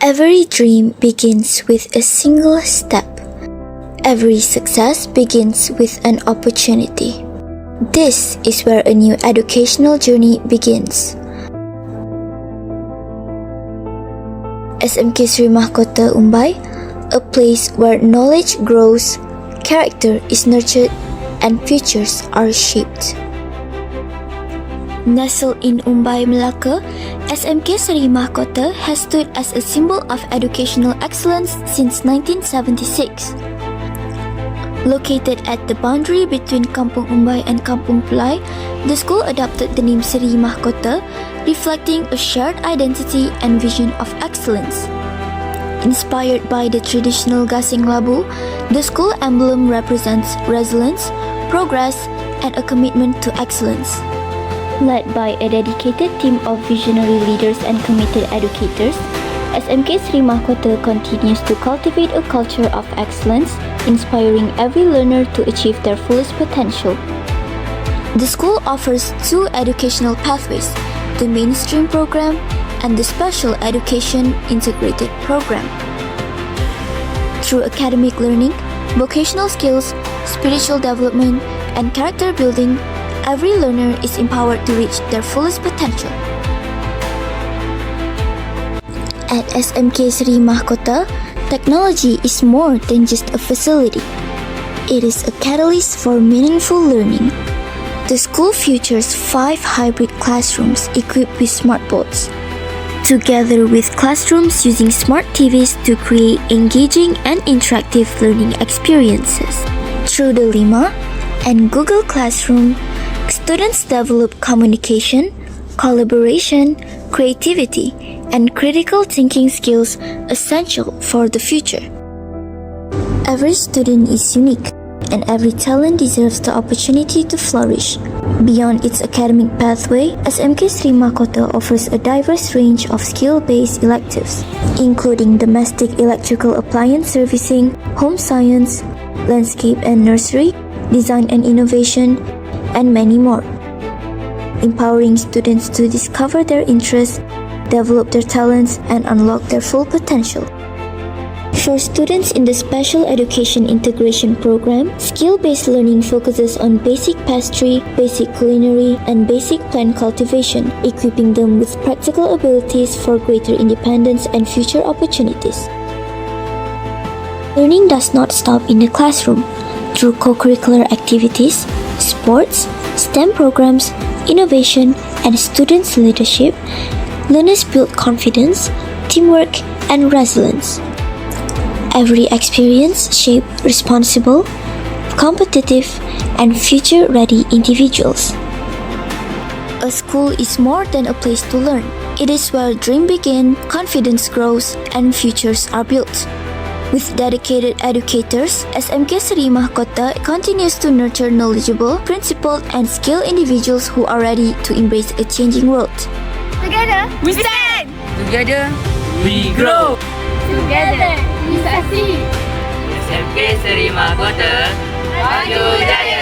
Every dream begins with a single step. Every success begins with an opportunity. This is where a new educational journey begins. SMK Seri Mahkota Umbai, a place where knowledge grows, character is nurtured, and futures are shaped. Nestled in Umbai, Melaka, SMK Seri Mahkota has stood as a symbol of educational excellence since 1976. Located at the boundary between Kampung Umbai and Kampung Pulai, the school adopted the name Seri Mahkota, reflecting a shared identity and vision of excellence. Inspired by the traditional gasing labu, the school emblem represents resilience, progress, and a commitment to excellence. Led by a dedicated team of visionary leaders and committed educators, SMK Seri Mahkota continues to cultivate a culture of excellence, inspiring every learner to achieve their fullest potential. The school offers two educational pathways, the mainstream program and the special education integrated program. Through academic learning, vocational skills, spiritual development, and character building, every learner is empowered to reach their fullest potential. At SMK Seri Mahkota, technology is more than just a facility. It is a catalyst for meaningful learning. The school features 5 hybrid classrooms equipped with smart boards, together with classrooms using smart TVs to create engaging and interactive learning experiences. Through the Lima and Google Classroom, students develop communication, collaboration, creativity, and critical thinking skills essential for the future. Every student is unique, and every talent deserves the opportunity to flourish. Beyond its academic pathway, SMK Seri Mahkota offers a diverse range of skill-based electives, including domestic electrical appliance servicing, home science, landscape and nursery, design and innovation, and many more, empowering students to discover their interests, develop their talents, and unlock their full potential. For students in the Special Education Integration Program, skill-based learning focuses on basic pastry, basic culinary, and basic plant cultivation, equipping them with practical abilities for greater independence and future opportunities. Learning does not stop in the classroom. Through co-curricular activities, sports, STEM programs, innovation, and students' leadership, learners build confidence, teamwork, and resilience. Every experience shapes responsible, competitive, and future-ready individuals. A school is more than a place to learn. It is where dreams begin, confidence grows, and futures are built. With dedicated educators, SMK Seri Mahkota continues to nurture knowledgeable, principled, and skilled individuals who are ready to embrace a changing world. Together, we stand! Together, we grow! Together, we succeed! SMK Seri Mahkota, maju jaya!